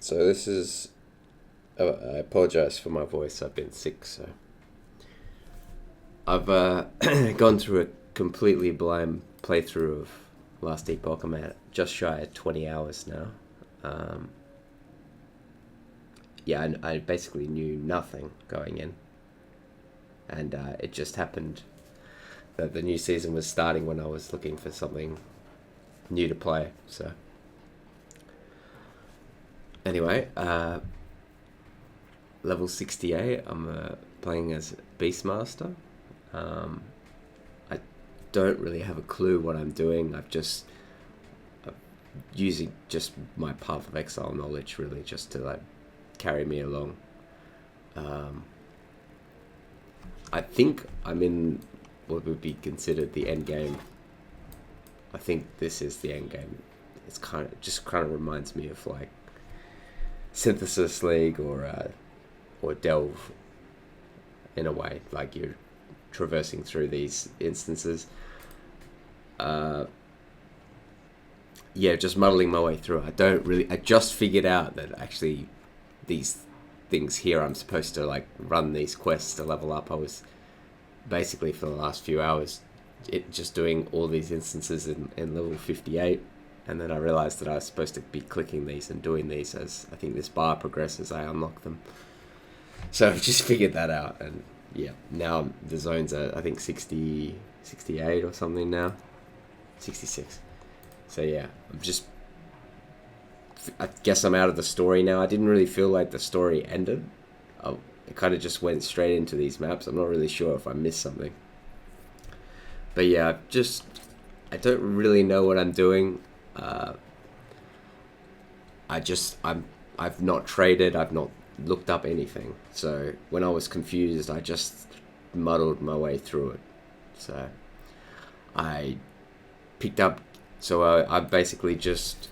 So this is. I apologize for my voice. I've been sick, so I've gone through a completely blind playthrough of Last Epoch. I'm at just shy of 20 hours now. Um, yeah, I basically knew nothing going in, and it just happened that the new season was starting when I was looking for something new to play. So anyway, level 68. I'm playing as Beastmaster. Um, I don't really have a clue what I'm doing. I'm using just my Path of Exile knowledge really just to like carry me along. Um, I think I'm in what would be considered the end game. I think this is the end game. It's kind of reminds me of like Synthesis League or Delve in a way. Like you're traversing through these instances. Uh, yeah, just muddling my way through. I just figured out that actually these things here, I'm supposed to like run these quests to level up. I was basically for the last few hours just doing all these instances in level 58, and then I realized that I was supposed to be clicking these and doing these as I think this bar progresses. I unlock them. So I've just figured that out, and yeah, now the zones are I think 60, 68 or something now, 66. So yeah, I guess I'm out of the story now. I didn't really feel like the story ended. It kind of just went straight into these maps. I'm not really sure if I missed something. But yeah, I don't really know what I'm doing. I've not traded. I've not looked up anything. So when I was confused, I just muddled my way through it. So I picked up. So I'm basically just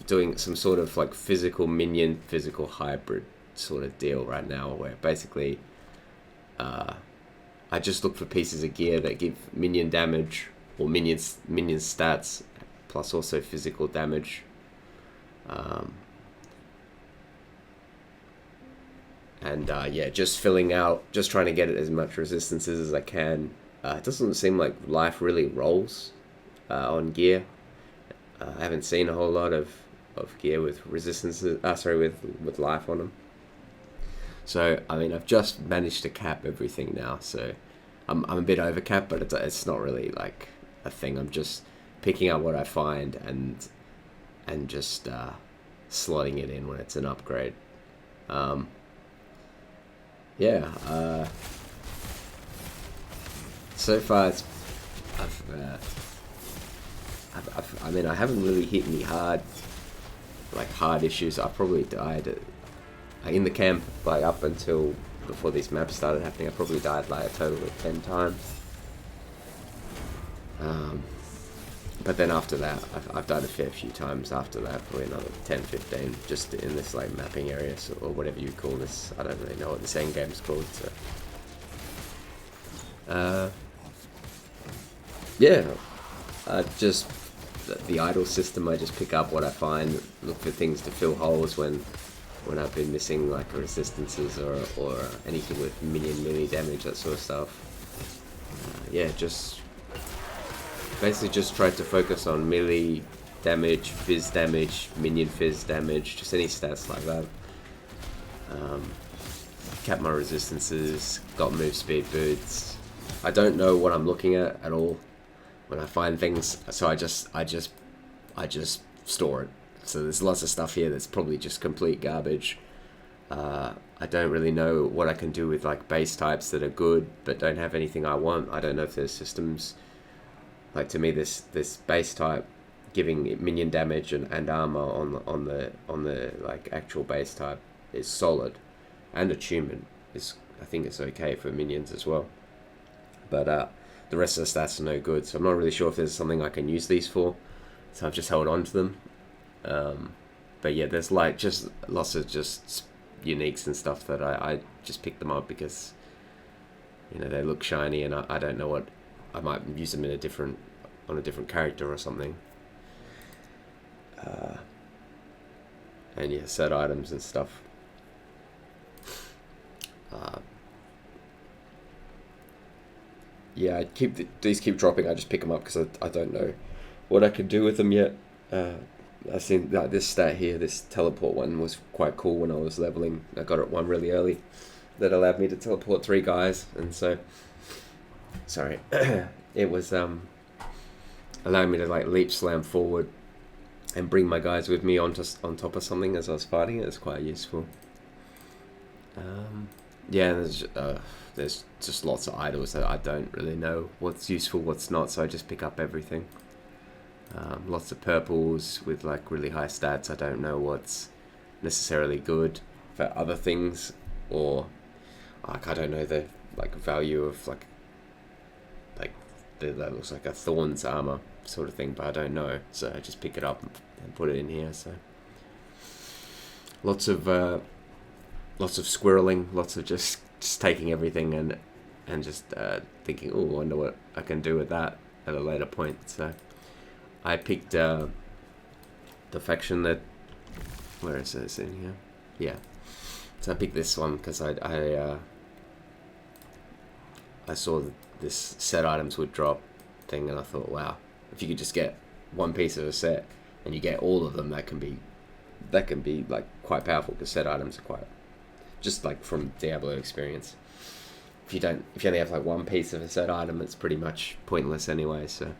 doing some sort of like physical hybrid sort of deal right now, where basically I just look for pieces of gear that give minion damage or minion stats plus also physical damage. And yeah, just filling out, just trying to get as much resistances as I can. It doesn't seem like life really rolls on gear. I haven't seen a whole lot of gear with resistances. With life on them. So I mean, I've just managed to cap everything now. So I'm a bit over cap, but it's not really like a thing. I'm just picking up what I find and just slotting it in when it's an upgrade. Yeah. So far, I mean, I haven't really hit any hard issues. I probably died in the camp, like up until before these maps started happening. I probably died like a total of 10 times. But then after that, I've died a fair few times after that, probably another 10, 15, just in this like mapping area, or whatever you call this. I don't really know what this end game's called. So, yeah, just the idle system. I just pick up what I find, look for things to fill holes when I've been missing like resistances or anything with melee damage, that sort of stuff. Yeah, just basically just tried to focus on melee damage, fizz damage, minion fizz damage, just any stats like that. Cap my resistances, got move speed boots. I don't know what I'm looking at all when I find things, so I just store it. So there's lots of stuff here that's probably just complete garbage. I don't really know what I can do with like base types that are good but don't have anything I want. I don't know if there's systems. Like to me, this base type giving minion damage and armor on the like actual base type is solid, and attunement is, I think it's okay for minions as well. But the rest of the stats are no good, so I'm not really sure if there's something I can use these for. So I've just held on to them. But yeah, there's like just lots of just uniques and stuff that I just picked them up because they look shiny, and I don't know what I might use them on a different character or something. and yeah, set items and stuff. Yeah, these keep dropping. I just pick them up because I don't know what I can do with them yet. I've seen like this stat here, this teleport one was quite cool when I was leveling. I got it one really early that allowed me to teleport 3 guys, and so sorry, it was allowing me to like leap slam forward and bring my guys with me on top of something as I was fighting. It was quite useful. Yeah, there's just lots of idols that I don't really know what's useful, what's not, so I just pick up everything. Lots of purples with like really high stats. I don't know what's necessarily good for other things, or like I don't know the like value of like that looks like a Thorns armor sort of thing, but I don't know, so I just pick it up and put it in here. So lots of squirreling, lots of just taking everything and just thinking, oh, I wonder what I can do with that at a later point. So I picked the faction that, where is it in here? Yeah. So I picked this one because I saw this set items would drop thing, and I thought, wow, if you could just get one piece of a set and you get all of them, that can be like quite powerful, because set items are quite, just like from Diablo experience, if you only have like one piece of a set item, it's pretty much pointless anyway. So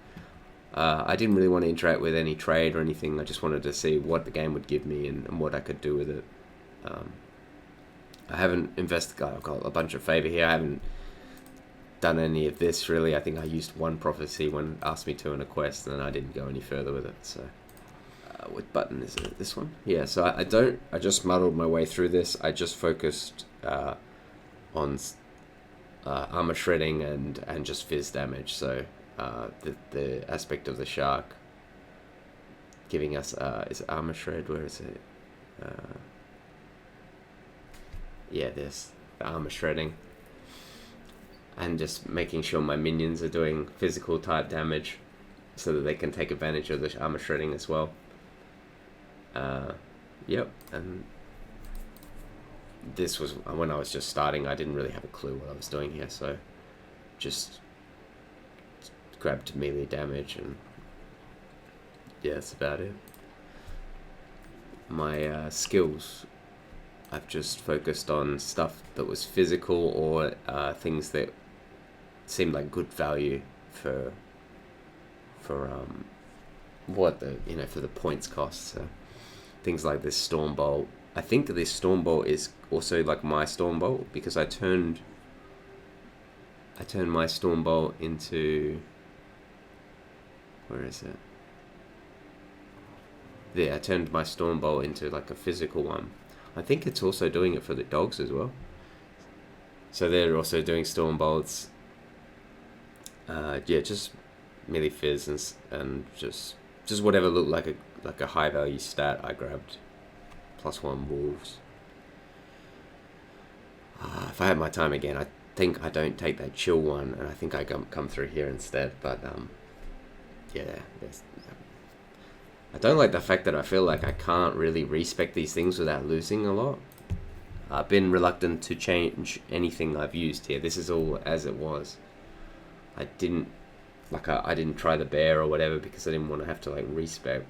I didn't really want to interact with any trade or anything. I just wanted to see what the game would give me and what I could do with it. I haven't investigated. I've got a bunch of favor here. I haven't done any of this really. I think I used one prophecy when it asked me to in a quest, and then I didn't go any further with it. So what button is it? This one? Yeah. So I just muddled my way through this. I just focused on armor shredding and just fizz damage. So the aspect of the shark giving us is it armor shred? Where is it? Yeah, this, the armor shredding, and just making sure my minions are doing physical type damage so that they can take advantage of the armor shredding as well. Yep, and this was when I was just starting. I didn't really have a clue what I was doing here, so just grabbed melee damage, and yeah, that's about it. My skills, I've just focused on stuff that was physical or things that seemed like good value for what the for the points cost. So things like this storm bolt. I think that this storm bolt is also like my storm bolt, because I turned my storm bolt into, where is it? Yeah, I turned my storm bolt into like a physical one. I think it's also doing it for the dogs as well. So they're also doing storm bolts. Yeah, just melee fizz and just whatever looked like a high value stat I grabbed. +1 wolves. If I had my time again, I think I don't take that chill one, and I think I come through here instead. But yeah, I don't like the fact that I feel like I can't really respec these things without losing a lot. I've been reluctant to change anything I've used here. This is all as it was. I didn't try the bear or whatever because I didn't want to have to like respec.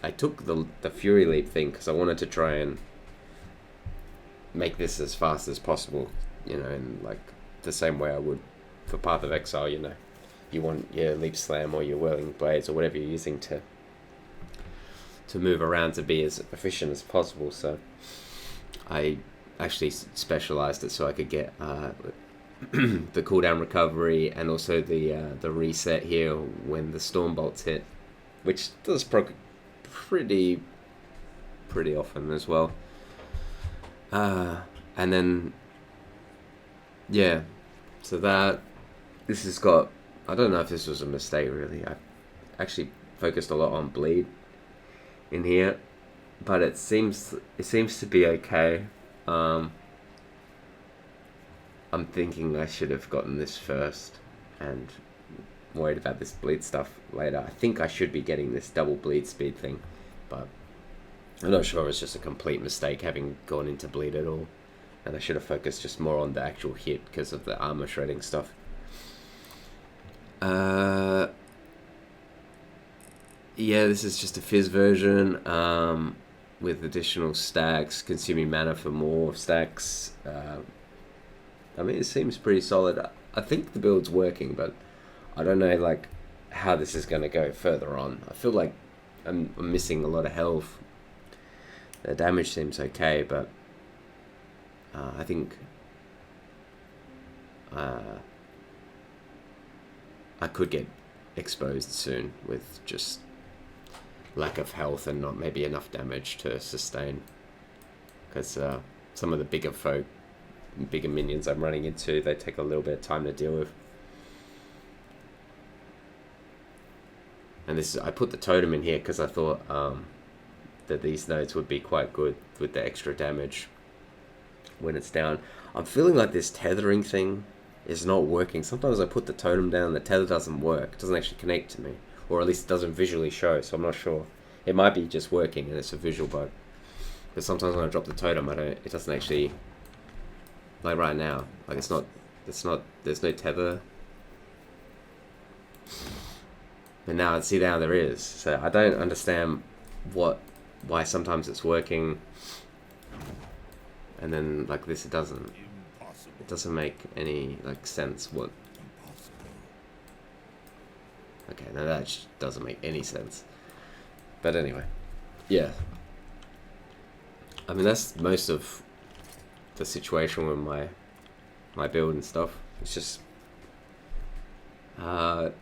I took the Fury Leap thing because I wanted to try and make this as fast as possible, in like the same way I would for Path of Exile. You want your Leap Slam or your Whirling Blades or whatever you're using to move around to be as efficient as possible. So I actually specialized it so I could get the cooldown recovery and also the reset here when the Storm Bolts hit, which does pretty often as well. And then yeah, so this has got, I don't know if this was a mistake really. I actually focused a lot on bleed in here, but it seems to be okay. I'm thinking I should have gotten this first and worried about this bleed stuff later. I think I should be getting this double bleed speed thing but I'm not sure it's just a complete mistake having gone into bleed at all, and I should have focused just more on the actual hit because of the armor shredding stuff. Yeah, this is just a fizz version with additional stacks, consuming mana for more stacks. I mean, it seems pretty solid. I think the build's working, but I don't know like how this is going to go further on. I feel like I'm missing a lot of health. The damage seems okay, but I think I could get exposed soon with just lack of health and not maybe enough damage to sustain. Because some of the bigger minions I'm running into, they take a little bit of time to deal with. And I put the totem in here because I thought that these nodes would be quite good with the extra damage when it's down. I'm feeling like this tethering thing is not working. Sometimes I put the totem down, the tether doesn't work. It doesn't actually connect to me, or at least it doesn't visually show. So I'm not sure. It might be just working and it's a visual bug. But sometimes when I drop the totem, it doesn't actually. Like right now, like it's not. There's no tether. But now, see, now there is. So I don't understand why sometimes it's working, and then like this it doesn't. It doesn't make any like sense. What? Okay, now that just doesn't make any sense. But anyway, yeah. I mean, that's most of the situation with my build and stuff. It's just kind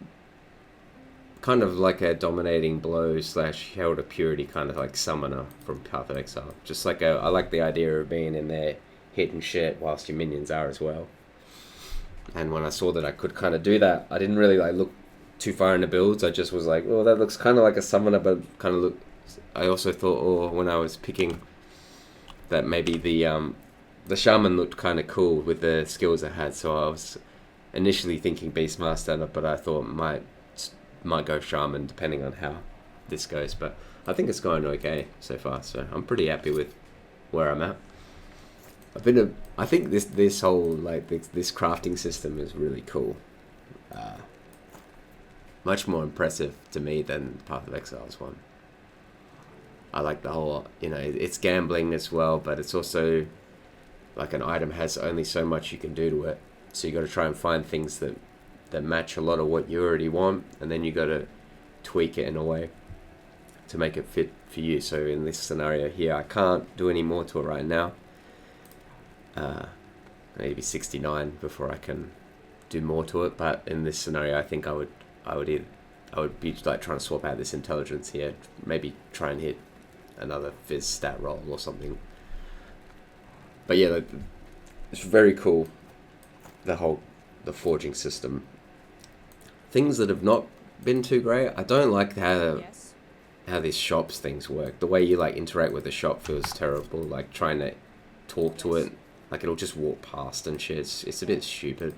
of like a dominating blow / Herald of Purity kind of like summoner from Path of Exile. Just like I like the idea of being in there hitting shit whilst your minions are as well. And when I saw that I could kind of do that, I didn't really like look too far into builds. I just was like, oh, that looks kind of like a summoner, but kind of look. I also thought, oh, when I was picking, that maybe the shaman looked kind of cool with the skills it had. So I was initially thinking Beastmaster, but I thought might go shaman depending on how this goes. But I think it's going okay so far. So I'm pretty happy with where I'm at. I think this whole like this crafting system is really cool. Much more impressive to me than Path of Exile's one. I like the whole, it's gambling as well, but it's also like an item has only so much you can do to it. So you got to try and find things that match a lot of what you already want, and then you got to tweak it in a way to make it fit for you. So in this scenario here, I can't do any more to it right now. Maybe 69 before I can do more to it. But in this scenario, I think I would be like trying to swap out this intelligence here, maybe try and hit another fizz stat roll or something. But yeah, it's very cool. The forging system. Things that have not been too great. I don't like how these shops things work. The way you like interact with the shop feels terrible. Like trying to talk to it, like it'll just walk past and shit. It's a bit stupid.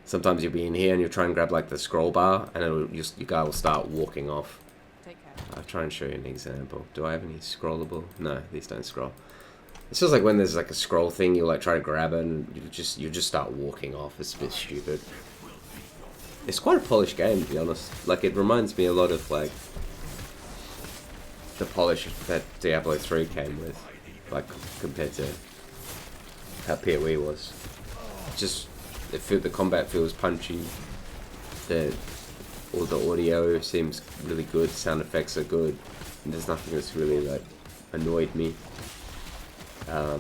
Sometimes you'll be in here and you'll try and grab like the scroll bar, and your guy will start walking off. I'll try and show you an example. Do I have any scrollable? No, these don't scroll. It's just like when there's like a scroll thing, you like try to grab it and you just start walking off. It's a bit stupid. It's quite a polished game, to be honest. Like it reminds me a lot of like the polish that Diablo 3 came with, like compared to how PoE was. The combat feels punchy. All the audio seems really good. Sound effects are good. And there's nothing that's really like annoyed me. The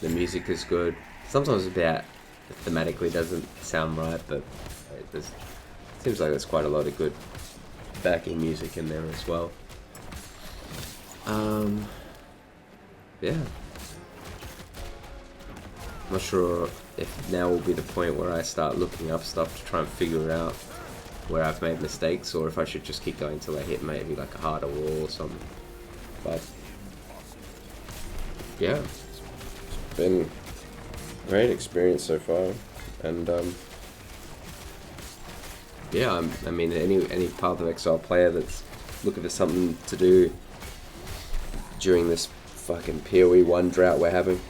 music is good. Sometimes thematically doesn't sound right, but it seems like there's quite a lot of good backing music in there as well. Yeah. I'm not sure if now will be the point where I start looking up stuff to try and figure out where I've made mistakes, or if I should just keep going till I hit maybe like a harder wall or something. But yeah, it's been a great experience so far, and yeah, I mean, any Path of Exile player that's looking for something to do during this fucking PoE 1 drought we're having,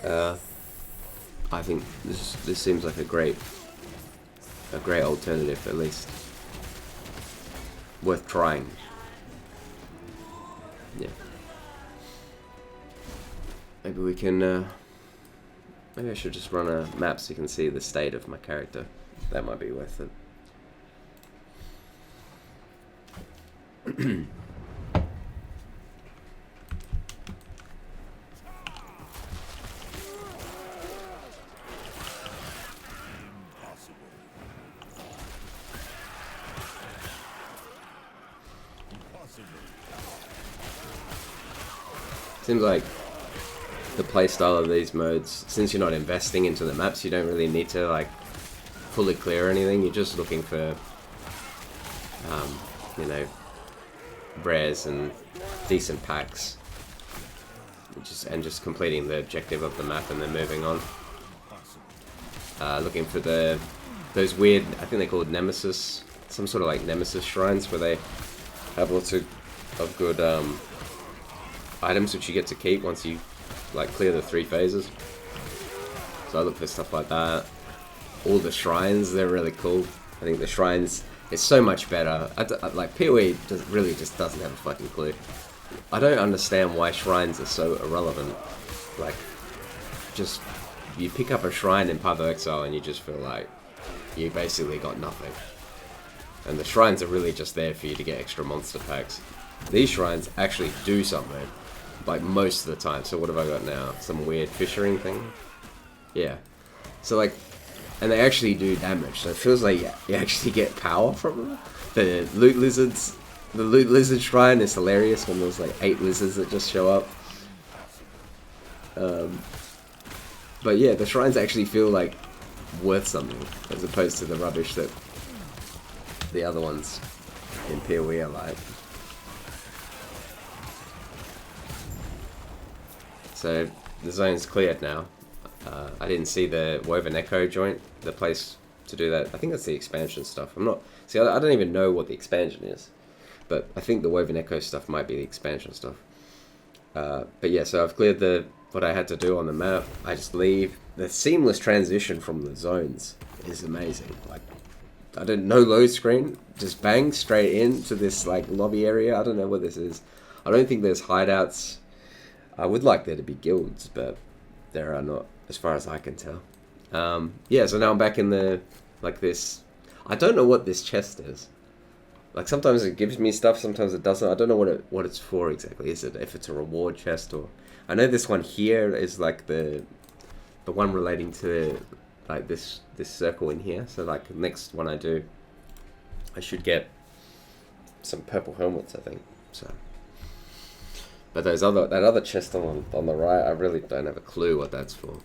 I think this seems like a great alternative, at least worth trying. Yeah. Maybe we can. Maybe I should just run a map so you can see the state of my character. That might be worth it. Seems like the playstyle of these modes, since you're not investing into the maps, you don't really need to like fully clear anything. You're just looking for, you know, rares and decent packs, just completing the objective of the map and then moving on. Looking for those weird, I think they're called Nemesis, some sort of like Nemesis shrines where they have lots of good items which you get to keep once you like clear the 3 phases. So I look for stuff like that. All the shrines, they're really cool. I think the shrines is so much better. Like PoE really just doesn't have a fucking clue. I don't understand why shrines are so irrelevant. Like, just you pick up a shrine in Path of Exile and you just feel like you basically got nothing. And the shrines are really just there for you to get extra monster packs. These shrines actually do something, like most of the time. So what have I got now? Some weird fishing thing? Yeah. So like, and they actually do damage. So it feels like you actually get power from them. The loot lizard shrine is hilarious when there's like 8 lizards that just show up. But yeah, the shrines actually feel like worth something, as opposed to the rubbish that the other ones in PoE are like. So the zone's cleared now. I didn't see the Woven Echo joint, the place to do that. I think that's the expansion stuff. I don't even know what the expansion is, but I think the Woven Echo stuff might be the expansion stuff. But yeah, so I've cleared what I had to do on the map. I just leave. The seamless transition from the zones is amazing. Like, I didn't know load screen, just bang straight into this like lobby area. I don't know what this is. I don't think there's hideouts. I would like there to be guilds, but there are not, as far as I can tell. Yeah, so now I'm back in this. I don't know what this chest is. Like, sometimes it gives me stuff, sometimes it doesn't. I don't know what it's for exactly. If it's a reward chest, or I know this one here is like the one relating to like this circle in here. So like the next one I do, I should get some purple helmets, I think. So. But that other chest on the right, I really don't have a clue what that's for.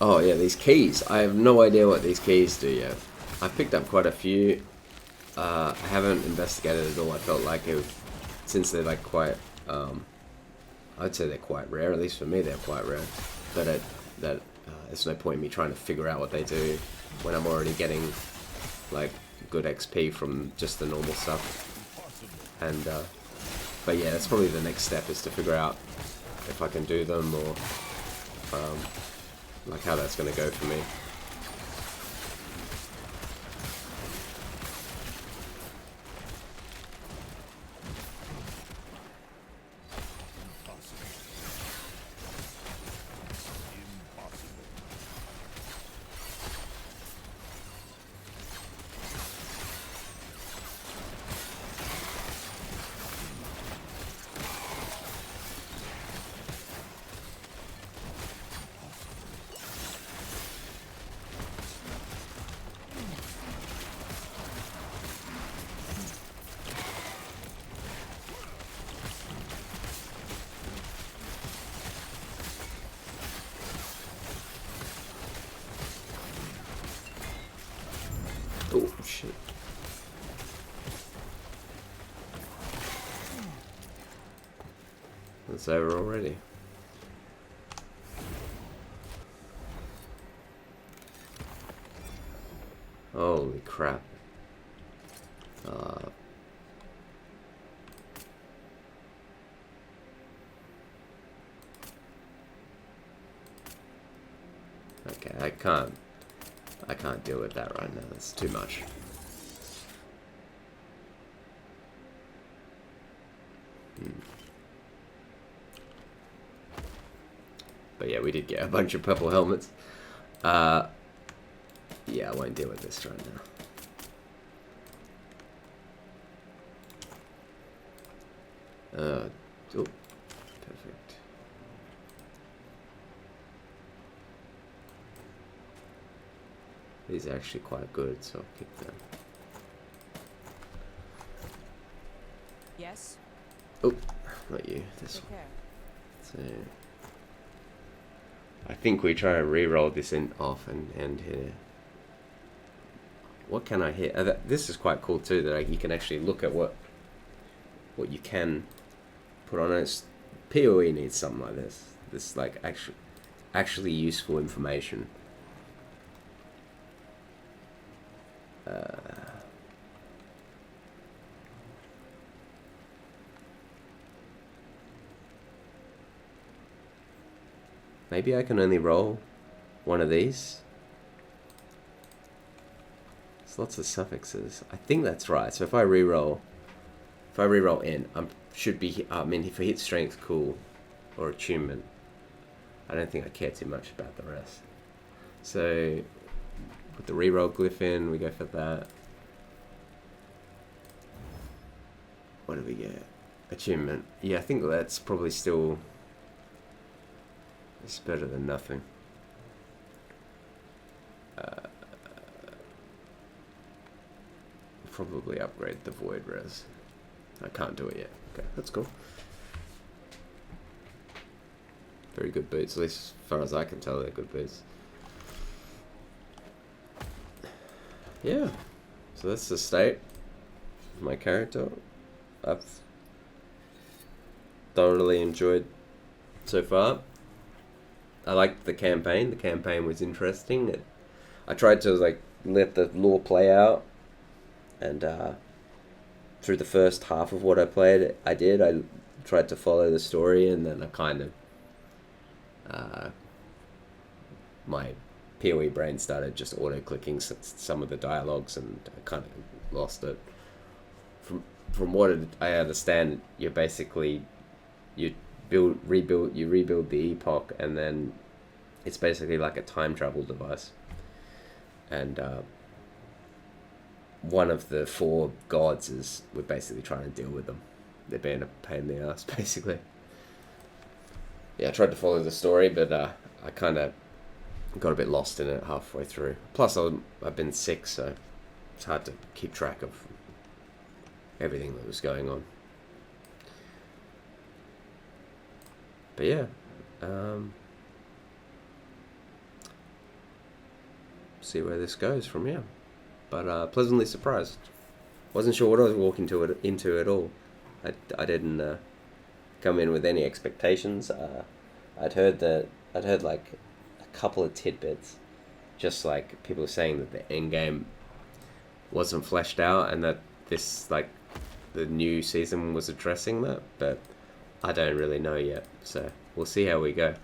Oh yeah, these keys. I have no idea what these keys do yet. I've picked up quite a few. I haven't investigated at all. I felt like since they're like quite, I'd say they're quite rare. At least for me, they're quite rare. That there's no point in me trying to figure out what they do when I'm already getting like good XP from just the normal stuff. And but yeah, that's probably the next step, is to figure out if I can do them, or like how that's going to go for me. Oh, shit. It's over already. Holy crap. Okay, I can't deal with that right now. That's too much. But yeah, we did get a bunch of purple helmets. Yeah, I won't deal with this right now. Oh, perfect. These are actually quite good, so I'll keep them. Yes. Oh, not you. This one. So, I think we try and re-roll this in off and end here. What can I hit? This is quite cool too. That you can actually look at what you can put on it. PoE needs something like this. This like actually useful information. Maybe I can only roll one of these. There's lots of suffixes. I think that's right. So if I re-roll in, should be. I mean, if I hit strength, cool, or attunement. I don't think I care too much about the rest. So put the re-roll glyph in. We go for that. What do we get? Attunement. Yeah, I think that's probably still. It's better than nothing. Probably upgrade the void res. I can't do it yet. Okay, that's cool. Very good boots, at least as far as I can tell, they're good boots. Yeah, so that's the state of my character. I've thoroughly enjoyed so far. I liked the campaign. The campaign was interesting. I tried to like let the lore play out, and through the first half of what I played, I tried to follow the story, and then I kind of my PoE brain started just auto-clicking some of the dialogues, and I kind of lost it. From what I understand, you're basically you rebuild the epoch, and then it's basically like a time travel device. And one of the 4 gods we're basically trying to deal with them. They're being a pain in the ass, basically. Yeah, I tried to follow the story, but I kind of got a bit lost in it halfway through. Plus, I've been sick, so it's hard to keep track of everything that was going on. But yeah, see where this goes from here. But pleasantly surprised. Wasn't sure what I was walking into at all. I didn't come in with any expectations. I'd heard like a couple of tidbits, just like people saying that the end game wasn't fleshed out, and that this like the new season was addressing that, but I don't really know yet. So we'll see how we go.